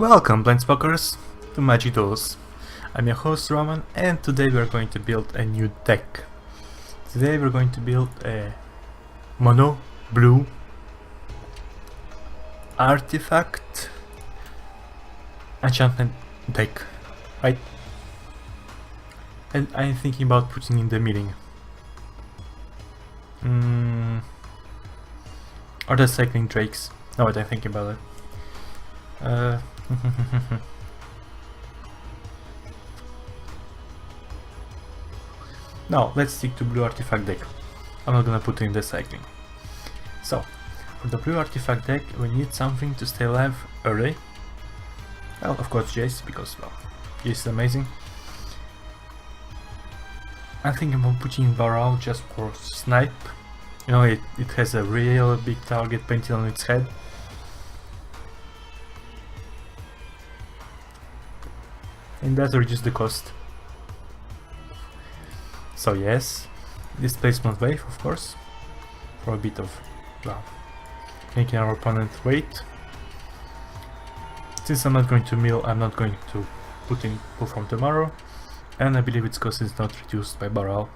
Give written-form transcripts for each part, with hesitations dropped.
Welcome, Planeswalkers, to Magic Duels. I'm your host Roman, and today we're going to build a new deck. Today we're going to build a mono blue artifact enchantment deck, right? And I'm thinking about putting in the meeting. Or the cycling drakes. Now that I'm thinking about it. No, let's stick to blue artifact deck. I'm not gonna put in the cycling. So, for the blue artifact deck, we need something to stay alive early. Well, of course Jace, because, well, Jace is amazing. I'm thinking about putting Baral just for snipe. You know, it has a real big target painted on its head. And that reduces the cost. So yes, displacement wave, of course, for a bit of, well, making our opponent wait. Since I'm not going to mill, I'm not going to put in pull from tomorrow, and I believe its cost is not reduced by Baral,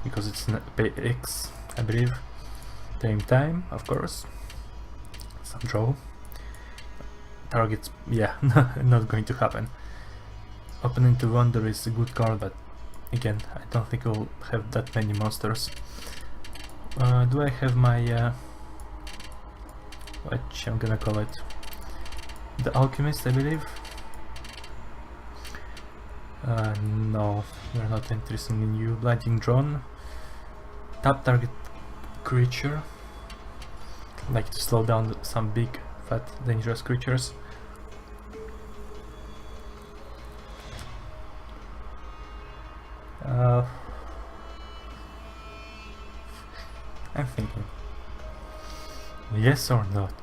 because it's pay X, I believe. Same time, of course. Some draw. Targets, yeah, not going to happen. Opening to Wonder is a good card, but again, I don't think we'll have that many monsters. Do I have my what I'm gonna call it? The Alchemist, I believe? No, we're not interested in you. Blinding Drone. Tap target creature. Like to slow down some big, fat, dangerous creatures. I'm thinking, yes or not.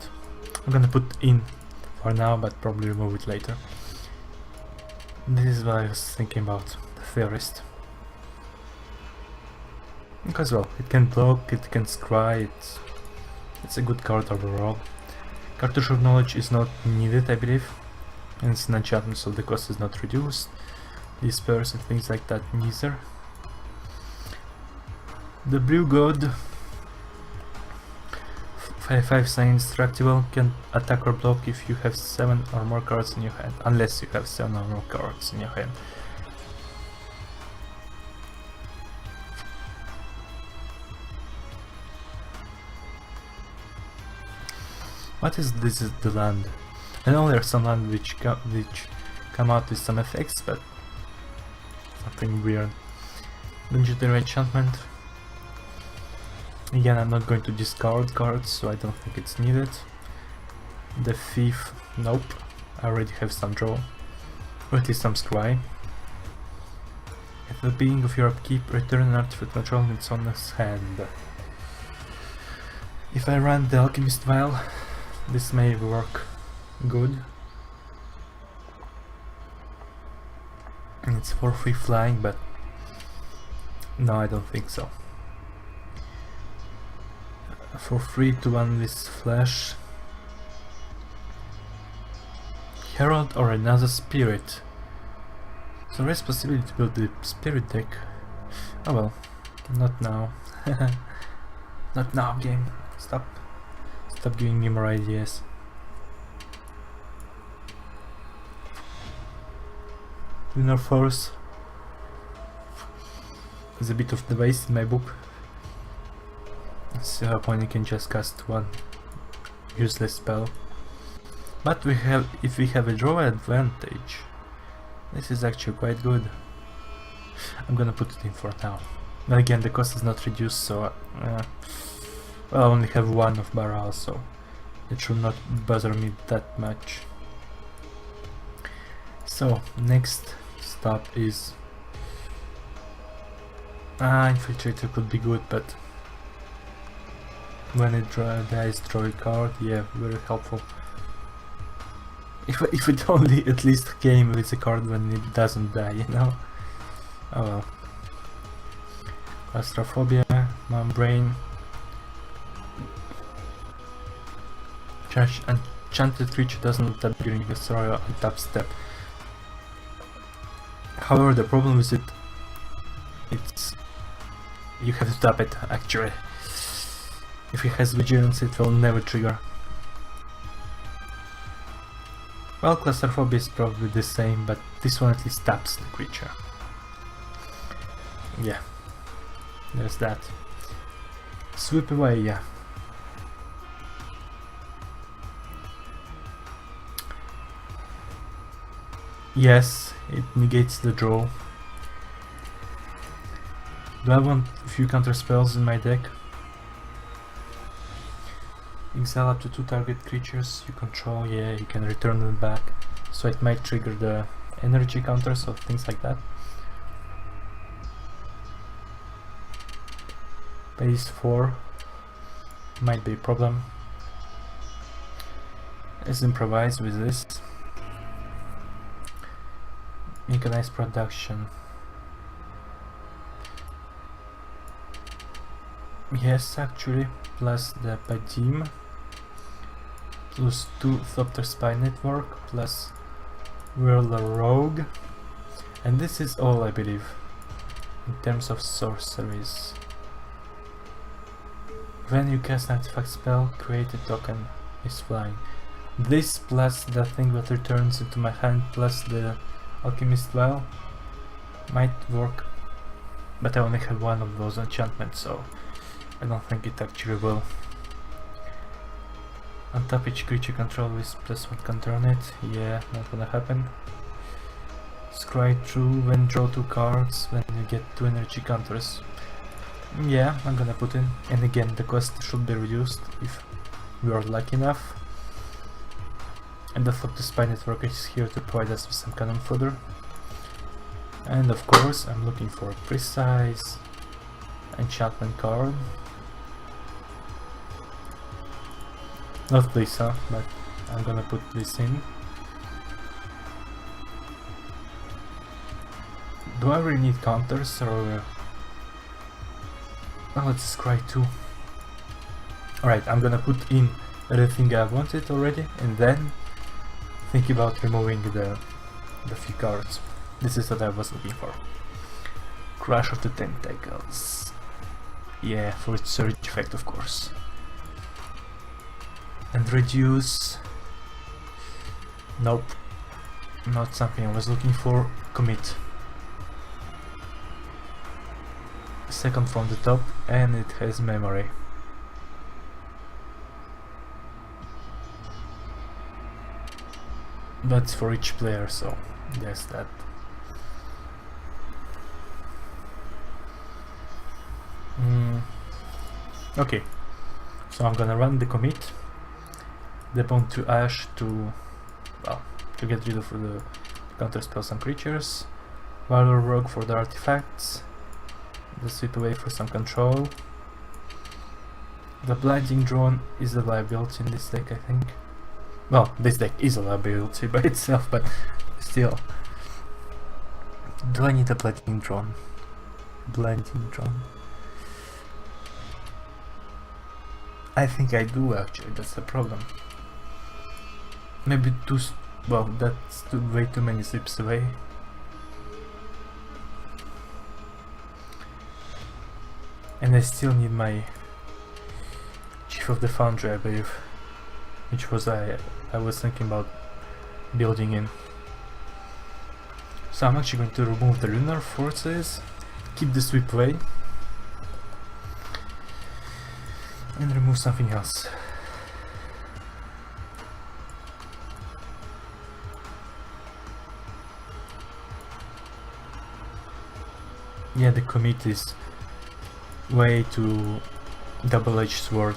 I'm gonna put in for now, but probably remove it later. This is what I was thinking about, the Theorist. Because, well, it can block, it can scry, it's a good card overall. Cartouche of Knowledge is not needed, I believe, and it's an enchantment, so the cost is not reduced. Disperse and things like that neither. The Blue God, 5/5 indestructible, can attack or block if you have 7 or more cards in your hand, unless you have 7 or more cards in your hand. What is this? Is the land? I know there are some land which come out with some effects, but something weird. Legendary enchantment. Again, I'm not going to discard cards, so I don't think it's needed. The Thief, nope. I already have some draw, or at least some scry. At the beginning of your upkeep, return an artifact control its owner's hand. If I run the Alchemist Vial, this may work good. And it's for free flying, but no, I don't think so. For free to run this Flash. Herald or another Spirit. So there is possibility to build the Spirit deck. Oh well, not now. Not now, game. Stop giving me more ideas. Lunar Force is a bit of the waste in my book. So opponent can just cast one useless spell. But if we have a draw advantage, this is actually quite good. I'm gonna put it in for now. But again, the cost is not reduced, so well, I only have one of Baral, so it should not bother me that much. So next stop is Infiltrator could be good, but when it dies, draw a card. Yeah, very helpful. If it only at least came with a card when it doesn't die, you know. Oh well. Claustrophobia, Membrane, Charge and enchanted creature doesn't tap during the royal untap step. However, the problem with it's you have to tap it actually. If it has vigilance, it will never trigger. Well, claustrophobia is probably the same, but this one at least taps the creature. Yeah, there's that. Sweep away, yeah. Yes, it negates the draw. Do I want a few counter spells in my deck? Exile up to 2 target creatures you control, yeah, you can return them back. So it might trigger the energy counters or things like that. Base 4 might be a problem. Let's improvise with this. Make a nice production. Yes, actually, plus the Padim, plus 2 Thopter Spy Network, plus Whirler Rogue, and this is all I believe in terms of sorceries. When you cast an artifact spell, create a token is flying. This plus the thing that returns into my hand plus the Alchemist Vial might work, but I only have one of those enchantments, so I don't think it actually will. Untap each creature control with +1 counter on it. Yeah, not gonna happen. Scry through when draw 2 cards, when you get 2 energy counters. Yeah, I'm gonna put in. And again, the cost should be reduced if we are lucky enough. And the Thopter Spy Network is here to provide us with some cannon fodder. And of course, I'm looking for a precise enchantment card. Not this, huh? But I'm gonna put this in. Do I really need counters or... Oh, let's scry 2. Alright, I'm gonna put in everything I wanted already and then think about removing the few cards. This is what I was looking for. Crash of the Tentacles. Yeah, for its surge effect, of course. And reduce... Nope. Not something I was looking for. Commit. Second from the top, and it has memory. That's for each player, so there's that. Okay, so I'm gonna run the commit. The bond to Ash to, well, to get rid of the counter spells and creatures. Whirler Rogue for the artifacts. The sweep away for some control. The Blinding Drone is a liability in this deck, I think. Well, this deck is a liability by itself, but still. Do I need a Blinding Drone? Blinding Drone. I think I do actually, that's the problem. Maybe well, that's way too many sweeps away. And I still need my Chief of the Foundry, I believe, which was I was thinking about building in. So I'm actually going to remove the Lunar Forces, keep the sweep away, and remove something else. Yeah, the commit is way too double-edged sword.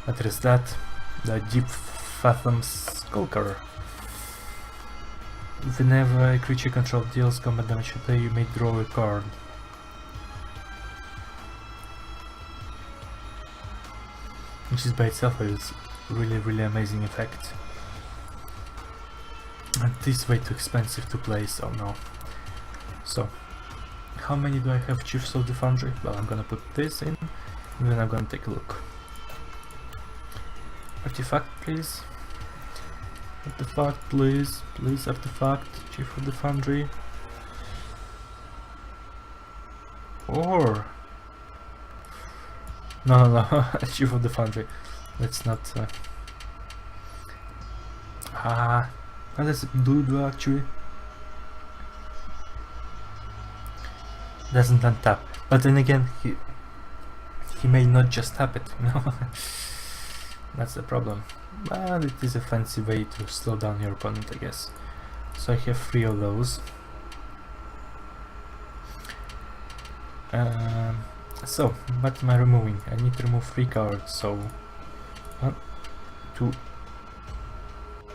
But there is that, the Deep Fathom Skulker. Whenever a creature control deals combat damage to play, you may draw a card. Which is by itself a really amazing effect. And this is way too expensive to play, so no. So, how many do I have Chiefs of the Foundry? Well, I'm gonna put this in, and then I'm gonna take a look. Artifact, please. Artifact, please. Please, artifact. Chief of the Foundry. Or... No. Chief of the Foundry. Let's not... what does blue do actually? Doesn't untap. But then again, he may not just tap it, you know? That's the problem. But it is a fancy way to slow down your opponent, I guess. So I have 3 of those. So, what am I removing? I need to remove 3 cards, so 1, 2,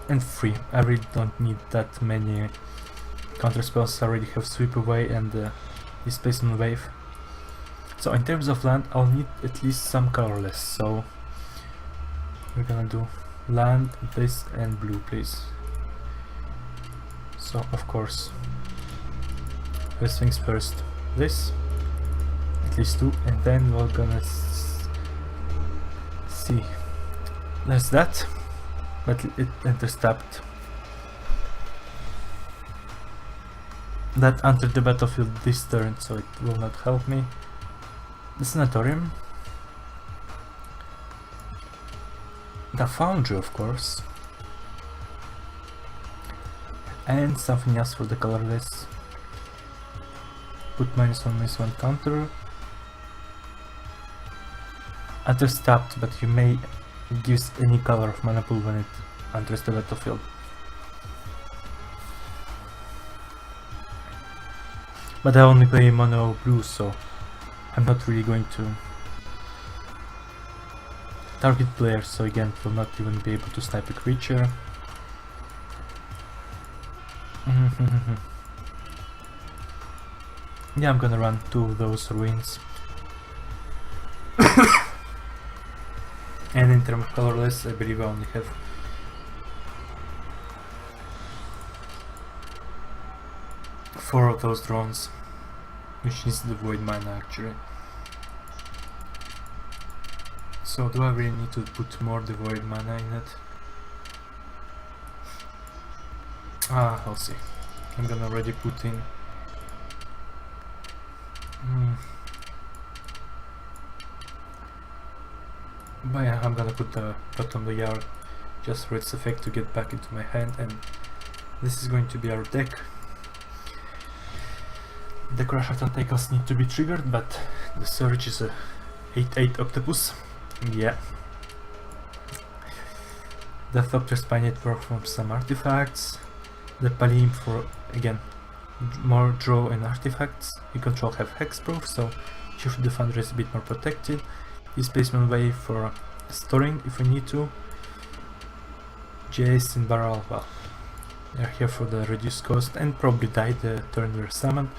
and 3. I really don't need that many counter spells. I already have Sweep Away and Displacement Wave. So in terms of land, I'll need at least some colorless, so we're gonna do land, this, and blue, please. So of course, first things first, this, at least 2, and then we're gonna see. There's that, but it enters tapped. That entered the battlefield this turn, so it will not help me. The Sanatorium. The Foundry, of course. And something else for the colorless. Put -1/-1 counter. Enters tapped, but you may use any color of mana pool when it enters the battlefield. But I only play mono blue, so I'm not really going to target players, so again will not even be able to snipe a creature. Yeah, I'm gonna run 2 of those ruins. And in terms of colorless, I believe I only have 4 of those drones, which is the void mana actually. So do I really need to put more devoid mana in it? I'll see. I'm gonna already put in but yeah, I'm gonna put the dot on the yard just for its effect to get back into my hand, and this is going to be our deck. The Crash of Tentacles need to be triggered, but the Surge is a 8/8 octopus. Yeah. The Thopter Spine from some artifacts. The Palim for, again, more draw and artifacts. You control have hexproof, so Chief of the Foundry is a bit more protected. Displacement Wave for storing if we need to. Jace and Barrel, well, they're here for the reduced cost and probably die the turn we're summoned.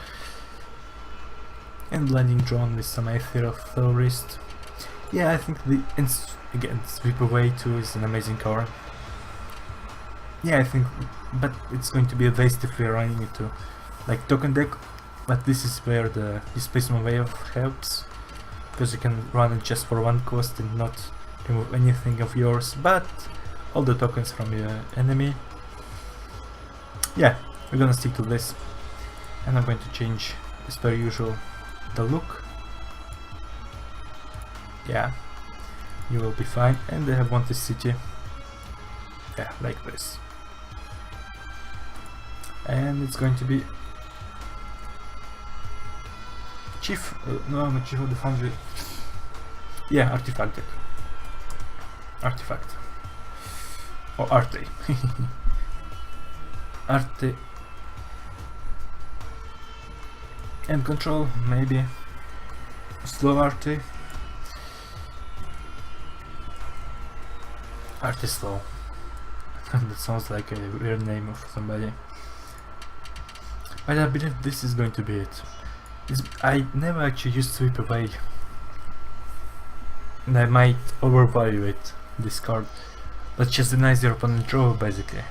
And Blinding Drone with some Aether of Terrorist. Yeah, I think the again Sweep Away too is an amazing card. Yeah, I think, but it's going to be a waste if we're running it to like token deck. But this is where the Displacement Wave helps, because you can run it just for 1 cost and not remove anything of yours, but all the tokens from your enemy. Yeah, we're gonna stick to this, and I'm going to change, as per usual, the look. Yeah, you will be fine. And they have wanted city. Yeah, like this. And it's going to be Chief, no, I'm a Chief of the Foundry. Yeah, artifact deck. Artifact. Or Arte. Arte. And control, maybe. Slow Arte. Arte Slow. That sounds like a weird name of somebody. But I believe this is going to be it. I never actually used Sweep Away, and I might overvalue it, this card, but just denies your opponent draw basically.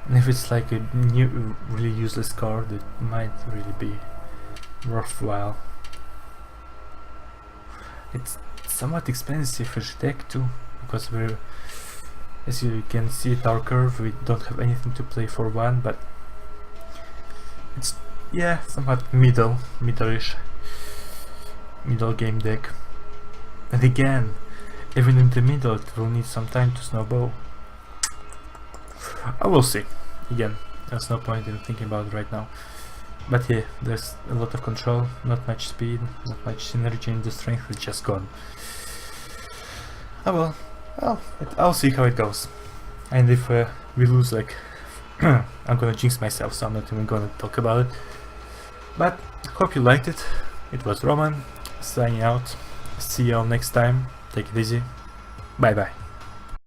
And if it's like a new, really useless card, it might really be worthwhile. It's somewhat expensive for deck too, because we're As you can see, our curve, we don't have anything to play for 1, but it's, yeah, somewhat middle-ish, middle game deck. And again, even in the middle, it will need some time to snowball. I will see. Again, there's no point in thinking about it right now. But yeah, there's a lot of control, not much speed, not much synergy, and the strength is just gone. Oh well, I'll see how it goes. And if we lose, like, I'm gonna jinx myself, so I'm not even gonna talk about it. But hope you liked it. It was Roman, signing out. See you all next time. Take it easy. Bye bye.